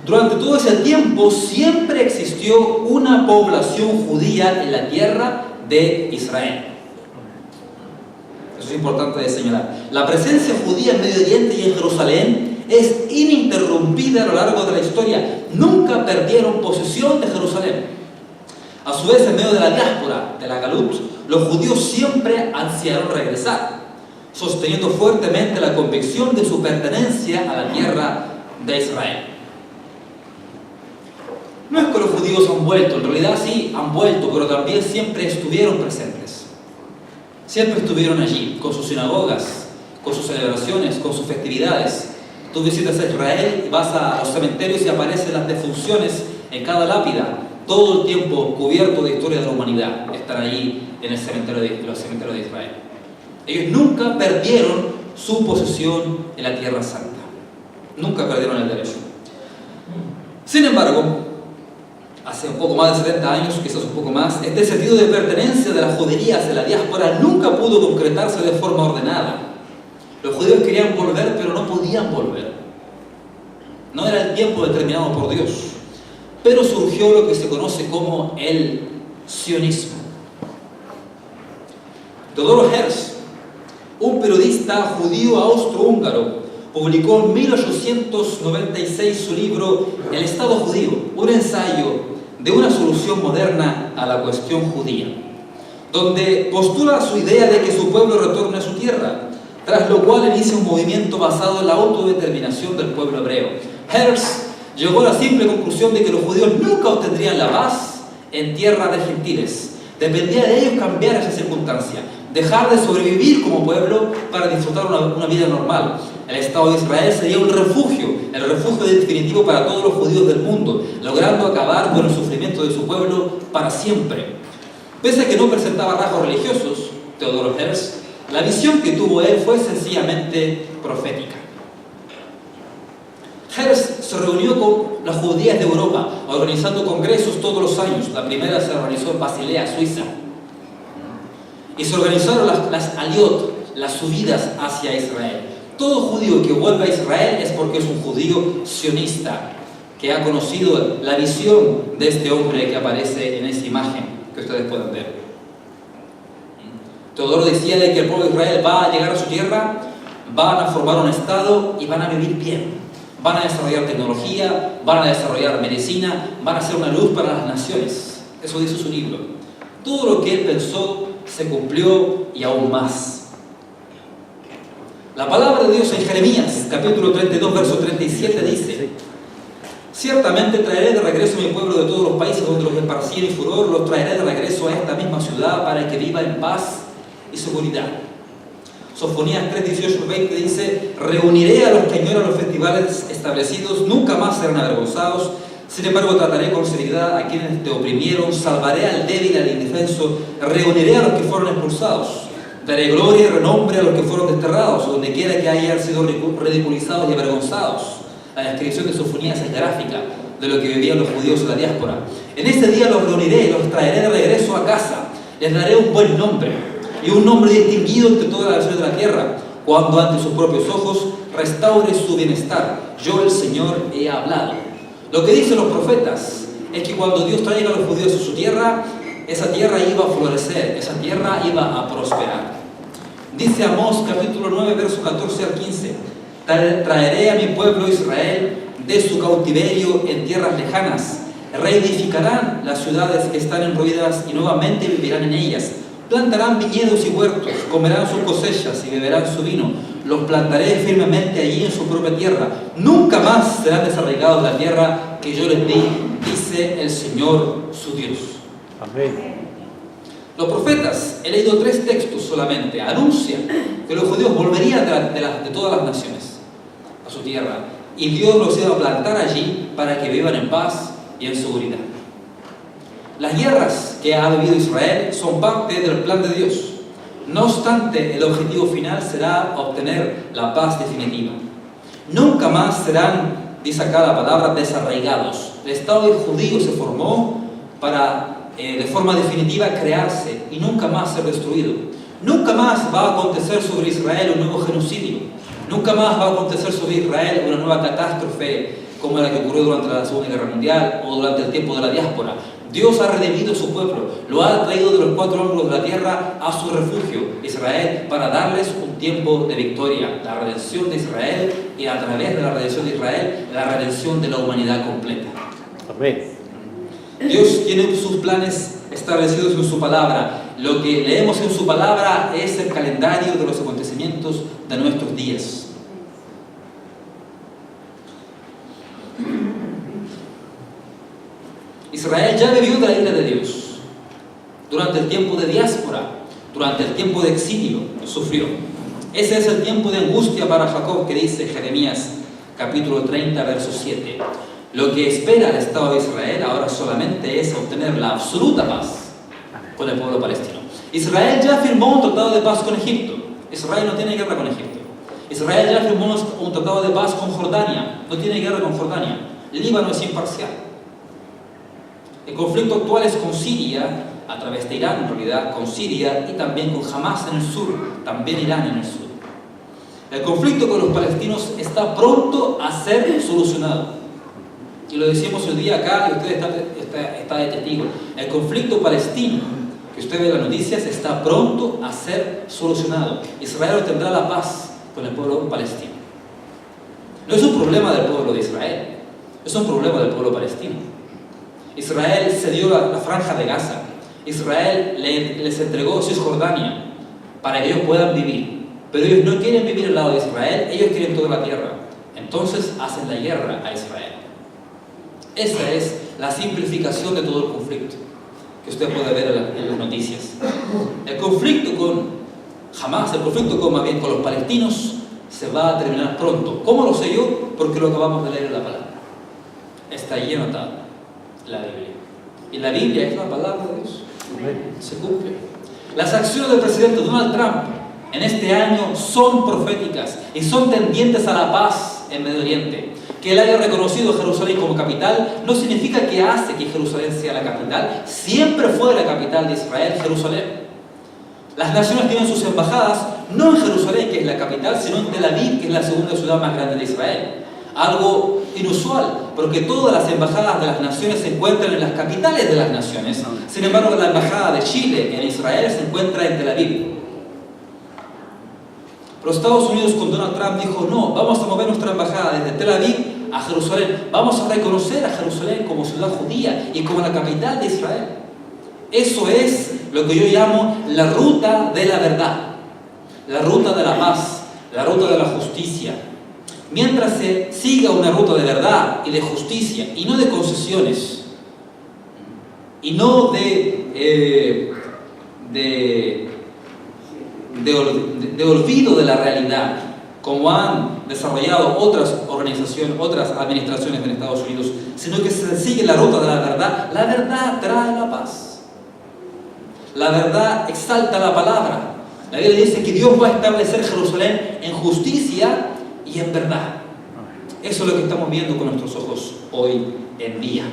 Speaker 1: durante todo ese tiempo siempre existió una población judía en la tierra de Israel. Eso es importante de señalar. La presencia judía en Medio Oriente y en Jerusalén es ininterrumpida a lo largo de la historia. Nunca perdieron posesión de Jerusalén. A su vez, en medio de la diáspora, de la Galut, los judíos siempre ansiaron regresar, sosteniendo fuertemente la convicción de su pertenencia a la tierra de Israel. No es que los judíos han vuelto, en realidad sí han vuelto, pero también siempre estuvieron presentes. Siempre estuvieron allí, con sus sinagogas, con sus celebraciones, con sus festividades. Tú visitas a Israel y vas a los cementerios y aparecen las defunciones en cada lápida todo el tiempo cubierto de historia de la humanidad, están ahí en los cementerios de Israel. Ellos nunca perdieron su posesión en la Tierra Santa. Nunca perdieron el derecho. Sin embargo, hace un poco más de 70 años, quizás un poco más, este sentido de pertenencia de las judías, de la diáspora, nunca pudo concretarse de forma ordenada. Los judíos querían volver, pero no podían volver. No era el tiempo determinado por Dios. Pero surgió lo que se conoce como el sionismo. Theodor Herzl, un periodista judío austrohúngaro, publicó en 1896 su libro El Estado Judío, un ensayo de una solución moderna a la cuestión judía, donde postula su idea de que su pueblo retorne a su tierra, tras lo cual inicia un movimiento basado en la autodeterminación del pueblo hebreo. Herzl llegó a la simple conclusión de que los judíos nunca obtendrían la paz en tierra de gentiles. Dependía de ellos cambiar esa circunstancia, dejar de sobrevivir como pueblo para disfrutar una vida normal. El Estado de Israel sería un refugio, el refugio definitivo para todos los judíos del mundo, logrando acabar con el sufrimiento de su pueblo para siempre. Pese a que no presentaba rasgos religiosos, Theodor Herzl, la visión que tuvo él fue sencillamente profética. Herzl se reunió con las judías de Europa, organizando congresos todos los años. La primera se realizó en Basilea, Suiza. Y se organizaron las aliot, las subidas hacia Israel. Todo judío que vuelve a Israel es porque es un judío sionista, que ha conocido la visión de este hombre que aparece en esa imagen que ustedes pueden ver. Teodoro decía de que el pueblo de Israel va a llegar a su tierra, van a formar un estado y van a vivir bien. Van a desarrollar tecnología, van a desarrollar medicina, van a ser una luz para las naciones. Eso dice su libro. Todo lo que él pensó se cumplió y aún más. La palabra de Dios en Jeremías, capítulo 32, verso 37 dice: ciertamente traeré de regreso a mi pueblo de todos los países donde los esparcí en furor, los traeré de regreso a esta misma ciudad para que viva en paz y seguridad. Sofonías 3, 18, 20 dice: reuniré a los que añoran los festivales establecidos, nunca más serán avergonzados. Sin embargo, trataré con seriedad a quienes te oprimieron, salvaré al débil, al indefenso, reuniré a los que fueron expulsados, daré gloria y renombre a los que fueron desterrados, donde quiera que hayan sido ridiculizados y avergonzados. La descripción de Sofonías es gráfica de lo que vivían los judíos en la diáspora. En ese día los reuniré, los traeré de regreso a casa, les daré un buen nombre y un nombre distinguido entre todas las naciones de la tierra, cuando ante sus propios ojos restaure su bienestar. Yo, el Señor, he hablado. Lo que dicen los profetas es que cuando Dios traiga a los judíos a su tierra, esa tierra iba a florecer, esa tierra iba a prosperar. Dice Amós capítulo 9, verso 14 al 15: traeré a mi pueblo Israel de su cautiverio en tierras lejanas, reedificarán las ciudades que están en ruinas y nuevamente vivirán en ellas. Plantarán viñedos y huertos, comerán sus cosechas y beberán su vino. Los plantaré firmemente allí en su propia tierra. Nunca más serán desarraigados de la tierra que yo les di, dice el Señor su Dios.
Speaker 2: Amén.
Speaker 1: Los profetas, he leído 3 textos solamente, anuncian que los judíos volverían de todas las naciones a su tierra y Dios los iba a plantar allí para que vivan en paz y en seguridad. Las guerras que ha vivido Israel son parte del plan de Dios. No obstante, el objetivo final será obtener la paz definitiva. Nunca más serán, dice acá la palabra, desarraigados. El Estado judío se formó para, de forma definitiva, crearse y nunca más ser destruido. Nunca más va a acontecer sobre Israel un nuevo genocidio. Nunca más va a acontecer sobre Israel una nueva catástrofe como la que ocurrió durante la Segunda Guerra Mundial o durante el tiempo de la diáspora. Dios ha redimido a su pueblo, lo ha traído de los 4 ángulos de la tierra a su refugio, Israel, para darles un tiempo de victoria, la redención de Israel, y a través de la redención de Israel, la redención de la humanidad completa.
Speaker 2: Amén.
Speaker 1: Dios tiene sus planes establecidos en su palabra. Lo que leemos en su palabra es el calendario de los acontecimientos de nuestros días. Israel ya vivió de la ira de Dios. Durante el tiempo de diáspora, durante el tiempo de exilio, sufrió. Ese es el tiempo de angustia para Jacob que dice Jeremías capítulo 30, verso 7. Lo que espera el Estado de Israel ahora solamente es obtener la absoluta paz con el pueblo palestino. Israel ya firmó un tratado de paz con Egipto. Israel no tiene guerra con Egipto. Israel ya firmó un tratado de paz con Jordania. No tiene guerra con Jordania. Líbano es imparcial. El conflicto actual es con Siria, a través de Irán en realidad, con Siria y también con Hamas en el sur, también Irán en el sur. El conflicto con los palestinos está pronto a ser solucionado. Y lo decimos el día acá y usted está de testigo. El conflicto palestino, que usted ve en las noticias, está pronto a ser solucionado. Israel obtendrá la paz con el pueblo palestino. No es un problema del pueblo de Israel, es un problema del pueblo palestino. Israel cedió la franja de Gaza. Israel les entregó Cisjordania para que ellos puedan vivir. Pero ellos no quieren vivir al lado de Israel, ellos quieren toda la tierra. Entonces hacen la guerra a Israel. Esa es la simplificación de todo el conflicto que usted puede ver en las noticias. El conflicto con Hamas, el conflicto con los palestinos, se va a terminar pronto. ¿Cómo lo sé yo? Porque lo acabamos de leer en la palabra. Está ahí anotada la Biblia. Y la Biblia es la palabra de Dios. Se cumple. Las acciones del presidente Donald Trump en este año son proféticas y son tendientes a la paz en Medio Oriente. Que él haya reconocido a Jerusalén como capital no significa que hace que Jerusalén sea la capital. Siempre fue la capital de Israel, Jerusalén. Las naciones tienen sus embajadas no en Jerusalén, que es la capital, sino en Tel Aviv, que es la segunda ciudad más grande de Israel. Algo inusual, porque todas las embajadas de las naciones se encuentran en las capitales de las naciones. Sin embargo, la embajada de Chile en Israel se encuentra en Tel Aviv. Pero Estados Unidos con Donald Trump dijo: no, vamos a mover nuestra embajada desde Tel Aviv a Jerusalén. Vamos a reconocer a Jerusalén como ciudad judía y como la capital de Israel. Eso es lo que yo llamo la ruta de la verdad, la ruta de la paz, la ruta de la justicia. Mientras se siga una ruta de verdad y de justicia, y no de concesiones, y no de olvido de la realidad, como han desarrollado otras organizaciones, otras administraciones en Estados Unidos, sino que se sigue la ruta de la verdad trae la paz. La verdad exalta la palabra. La Biblia dice que Dios va a establecer Jerusalén en justicia y en verdad. Eso es lo que estamos viendo con nuestros ojos hoy en día.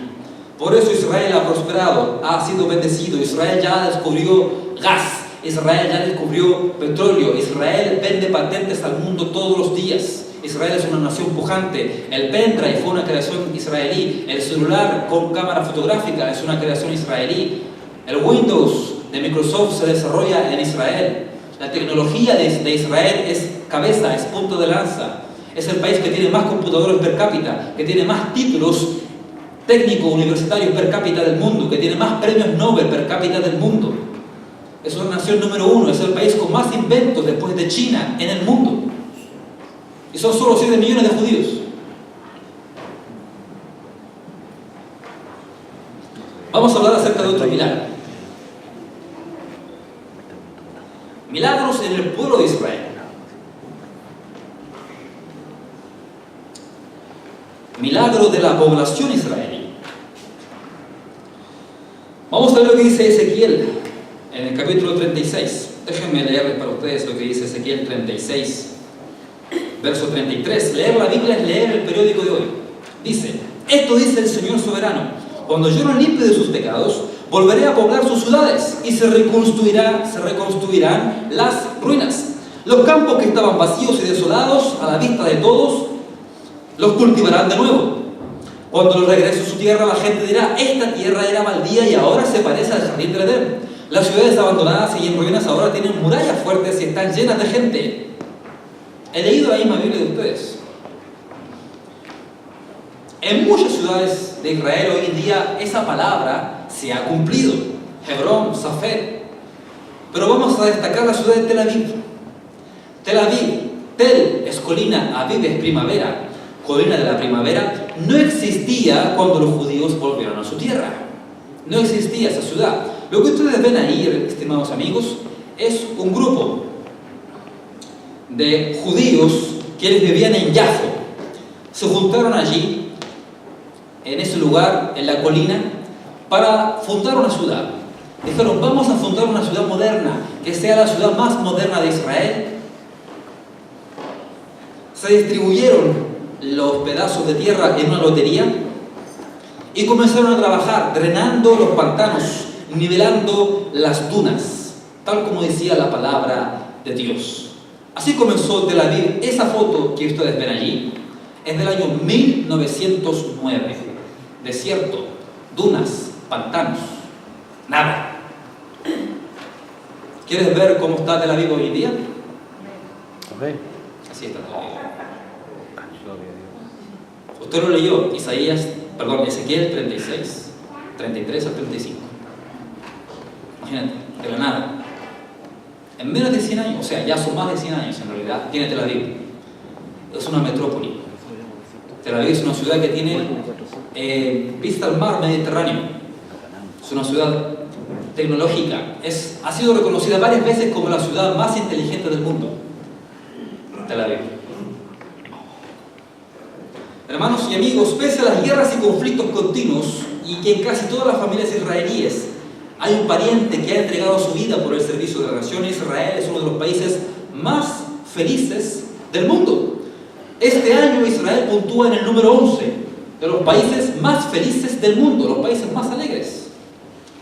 Speaker 1: Por eso Israel ha prosperado, ha sido bendecido. Israel ya descubrió gas, Israel ya descubrió petróleo, Israel vende patentes al mundo todos los días. Israel es una nación pujante. El pendrive fue una creación israelí. El celular con cámara fotográfica es una creación israelí. El Windows de Microsoft se desarrolla en Israel. La tecnología de Israel es cabeza, es punto de lanza. Es el país que tiene más computadores per cápita, que tiene más títulos técnicos universitarios per cápita del mundo, que tiene más premios Nobel per cápita del mundo. Es una nación número 1, es el país con más inventos después de China en el mundo. Y son solo 7 millones de judíos. Vamos a hablar acerca de otro milagro. Milagros en el pueblo de Israel. Milagro de la población israelí. Vamos a ver lo que dice Ezequiel en el capítulo 36. Déjenme leerles para ustedes lo que dice Ezequiel 36, verso 33. Leer la Biblia es leer el periódico de hoy. Dice: esto dice el Señor soberano: cuando yo los limpie de sus pecados, volveré a poblar sus ciudades y se reconstruirán las ruinas. Los campos que estaban vacíos y desolados a la vista de todos, los cultivarán de nuevo. Cuando los regrese a su tierra, la gente dirá: esta tierra era baldía y ahora se parece al jardín del Edén. Las ciudades abandonadas y en ruinas ahora tienen murallas fuertes y están llenas de gente. He leído la misma Biblia de ustedes. En muchas ciudades de Israel hoy en día esa palabra se ha cumplido. Hebrón, Safed. Pero vamos a destacar la ciudad de Tel Aviv. Tel Aviv, Tel es colina, Aviv es primavera. Colina de la primavera no existía cuando los judíos volvieron a su tierra. No existía esa ciudad. Lo que ustedes ven ahí, estimados amigos, es un grupo de judíos quienes vivían en Yafo. Se juntaron allí en ese lugar, en la colina, para fundar una ciudad. Dijeron, vamos a fundar una ciudad moderna, que sea la ciudad más moderna de Israel. Se distribuyeron los pedazos de tierra en una lotería y comenzaron a trabajar, drenando los pantanos, nivelando las dunas, tal como decía la palabra de Dios. Así comenzó Tel Aviv. Esa foto que ustedes ven allí es del año 1909. Desierto, dunas, pantanos, nada. ¿Quieres ver cómo está Tel Aviv hoy en día?
Speaker 2: Amén.
Speaker 1: Así está Tel Aviv. Usted lo leyó, Ezequiel 36, 33 al 35. Imagínate, de la nada. En menos de 100 años, o sea, ya son más de 100 años en realidad, tiene Tel Aviv. Es una metrópoli. Tel Aviv es una ciudad que tiene vista al mar Mediterráneo. Es una ciudad tecnológica. Ha sido reconocida varias veces como la ciudad más inteligente del mundo. Tel Aviv. Hermanos y amigos, pese a las guerras y conflictos continuos y que en casi todas las familias israelíes hay un pariente que ha entregado su vida por el servicio de la nación, Israel es uno de los países más felices del mundo. Este año Israel puntúa en el número 11 de los países más felices del mundo, los países más alegres.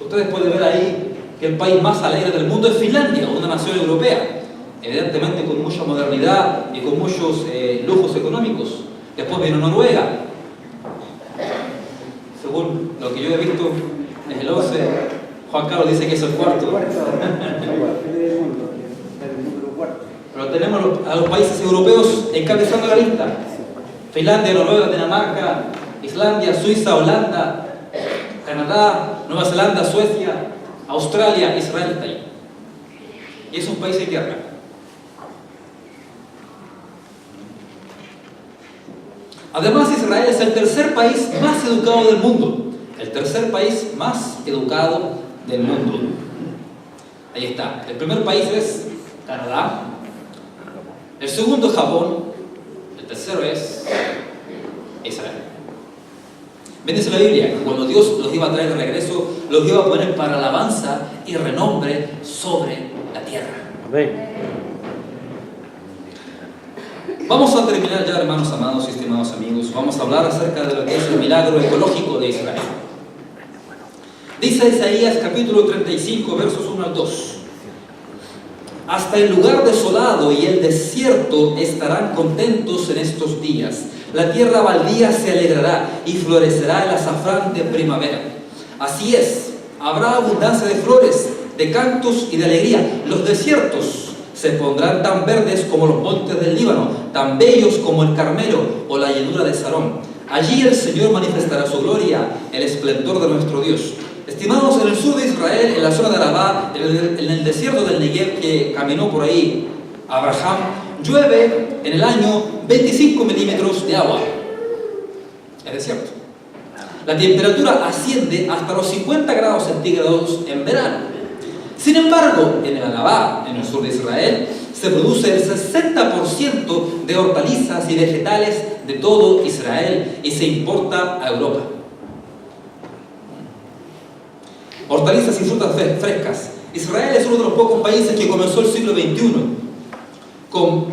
Speaker 1: Ustedes pueden ver ahí que el país más alegre del mundo es Finlandia, una nación europea, evidentemente con mucha modernidad y con muchos lujos económicos. Después viene Noruega. Según lo que yo he visto, es el 11. Juan Carlos dice que es el cuarto. Pero tenemos a los países europeos encabezando la lista. Finlandia, Noruega, Dinamarca, Islandia, Suiza, Holanda, Canadá, Nueva Zelanda, Suecia, Australia, Israel está ahí. Y es un país en guerra. Además, Israel es el tercer país más educado del mundo. El tercer país más educado del mundo. Ahí está. El primer país es Canadá. El segundo es Japón. El tercero es Israel. Ven, dice la Biblia que cuando Dios los iba a traer de regreso, los iba a poner para alabanza y renombre sobre la tierra.
Speaker 2: Amén.
Speaker 1: Vamos a terminar ya, hermanos amados y estimados amigos. Vamos a hablar acerca de lo que es el milagro ecológico de Israel. Dice Isaías capítulo 35, versos 1 al 2. Hasta el lugar desolado y el desierto estarán contentos en estos días. La tierra baldía se alegrará y florecerá el azafrán de primavera. Así es, habrá abundancia de flores, de cantos y de alegría. Los desiertos se pondrán tan verdes como los montes del Líbano, tan bellos como el Carmelo o la llanura de Sarón. Allí el Señor manifestará su gloria, el esplendor de nuestro Dios. Estimados, en el sur de Israel, en la zona de Arabá, en el desierto del Negev que caminó por ahí Abraham, llueve en el año 25 milímetros de agua. Es desierto. La temperatura asciende hasta los 50 grados centígrados en verano. Sin embargo, en el Arabá, en el sur de Israel, se produce el 60% de hortalizas y vegetales de todo Israel y se importa a Europa. Hortalizas y frutas frescas. Israel es uno de los pocos países que comenzó el siglo XXI con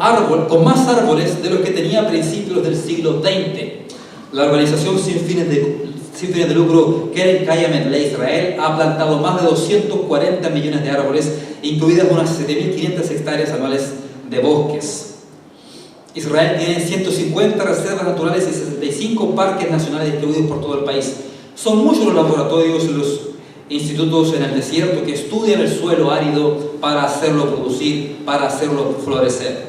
Speaker 1: más árboles de los que tenía a principios del siglo XX. La organización sin fines de lucro Keren Kayemet Le Israel ha plantado más de 240 millones de árboles, incluidas unas 7.500 hectáreas anuales de bosques. Israel tiene 150 reservas naturales y 65 parques nacionales distribuidos por todo el país. Son muchos los laboratorios y los institutos en el desierto que estudian el suelo árido para hacerlo producir, para hacerlo florecer.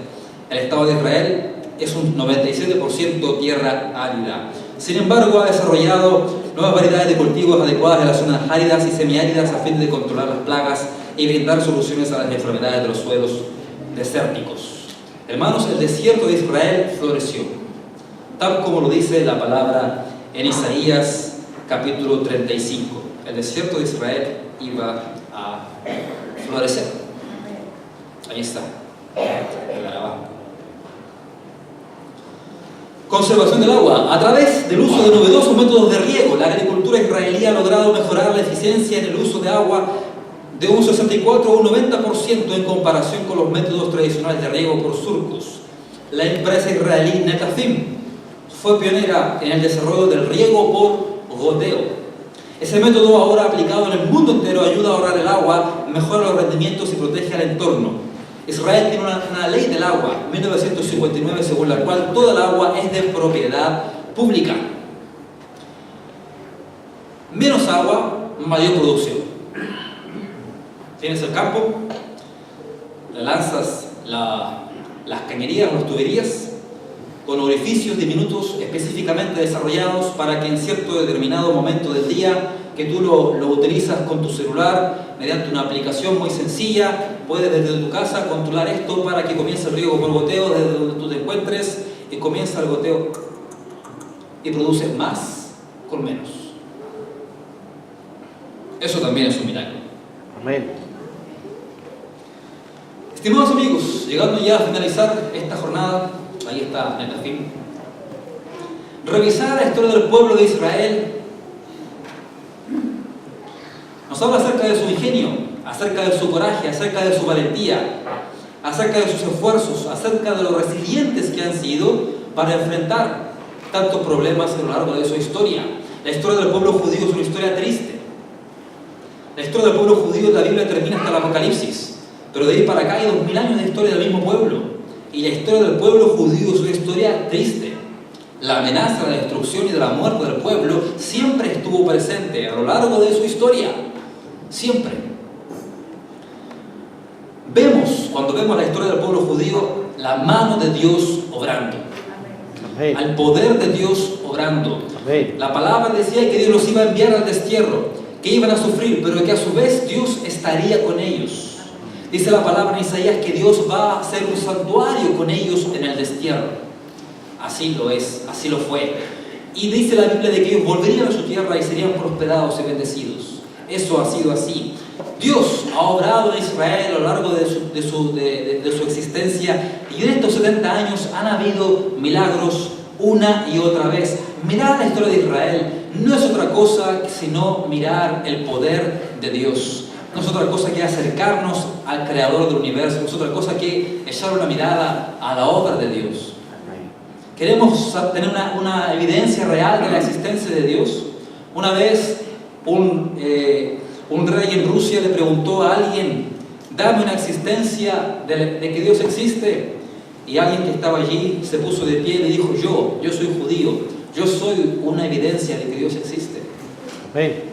Speaker 1: El Estado de Israel es un 97% tierra árida. Sin embargo, ha desarrollado nuevas variedades de cultivos adecuadas en las zonas áridas y semiáridas a fin de controlar las plagas y brindar soluciones a las enfermedades de los suelos desérticos. Hermanos, el desierto de Israel floreció, tal como lo dice la palabra en Isaías capítulo 35. El desierto de Israel iba a florecer. Ahí está, el Arabá. Conservación del agua. A través del uso de novedosos métodos de riego, la agricultura israelí ha logrado mejorar la eficiencia en el uso de agua de un 64 a un 90% en comparación con los métodos tradicionales de riego por surcos. La empresa israelí Netafim fue pionera en el desarrollo del riego por goteo. Ese método, ahora aplicado en el mundo entero, ayuda a ahorrar el agua, mejora los rendimientos y protege al entorno. Israel tiene una ley del agua, 1959, según la cual toda el agua es de propiedad pública. Menos agua, mayor producción. Tienes el campo, le lanzas las cañerías, las tuberías, con orificios diminutos específicamente desarrollados para que en cierto determinado momento del día que tú lo utilizas con tu celular, mediante una aplicación muy sencilla, puedes desde tu casa controlar esto para que comience el riego por goteo desde donde tú te encuentres, y comienza el goteo y produces más con menos. Eso también es un milagro.
Speaker 2: Amén.
Speaker 1: Estimados amigos, llegando ya a finalizar esta jornada, ahí está Netafim, revisar la historia del pueblo de Israel nos habla acerca de su ingenio, acerca de su coraje, acerca de su valentía, acerca de sus esfuerzos, acerca de lo resilientes que han sido para enfrentar tantos problemas a lo largo de su historia. La historia del pueblo judío es una historia triste. La historia del pueblo judío en la Biblia termina hasta el Apocalipsis, pero de ahí para acá hay 2000 años de historia del mismo pueblo. Y la historia del pueblo judío es una historia triste. La amenaza de la destrucción y de la muerte del pueblo siempre estuvo presente a lo largo de su historia. Siempre. Cuando vemos la historia del pueblo judío, la mano de Dios obrando.
Speaker 2: Amén.
Speaker 1: Al poder de Dios obrando.
Speaker 2: Amén.
Speaker 1: La palabra decía que Dios los iba a enviar al destierro, que iban a sufrir, pero que a su vez Dios estaría con ellos. Dice la palabra en Isaías que Dios va a hacer un santuario con ellos en el destierro. Así lo es, así lo fue. Y dice la Biblia de que ellos volverían a su tierra y serían prosperados y bendecidos. Eso ha sido así. Dios ha obrado en Israel a lo largo de su existencia, y en estos 70 años han habido milagros una y otra vez. Mirar la historia de Israel no es otra cosa sino mirar el poder de Dios. No es otra cosa que acercarnos al Creador del universo, no es otra cosa que echar una mirada a la obra de Dios. Queremos tener una evidencia real de la existencia de Dios. Una vez un rey en Rusia le preguntó a alguien: dame una existencia de que Dios existe. Y alguien que estaba allí se puso de pie y le dijo: yo soy judío, yo soy una evidencia de que Dios existe.
Speaker 2: Amén.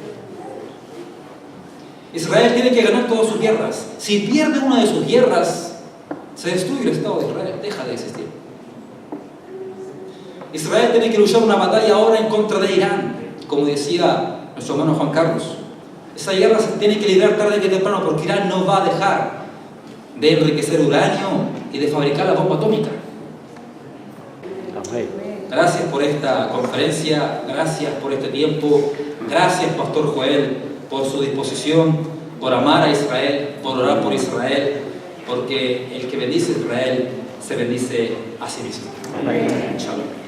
Speaker 1: Israel tiene que ganar todas sus guerras. Si pierde una de sus guerras, se destruye el Estado de Israel, deja de existir. Israel tiene que luchar una batalla ahora en contra de Irán, como decía nuestro hermano Juan Carlos. Esa guerra se tiene que librar tarde que temprano, porque Irán no va a dejar de enriquecer uranio y de fabricar la bomba atómica.
Speaker 2: Amén.
Speaker 1: Gracias por esta conferencia, gracias por este tiempo, gracias Pastor Joel por su disposición, por amar a Israel, por orar por Israel, porque el que bendice a Israel se bendice a sí mismo.
Speaker 2: Amén.
Speaker 1: Shalom.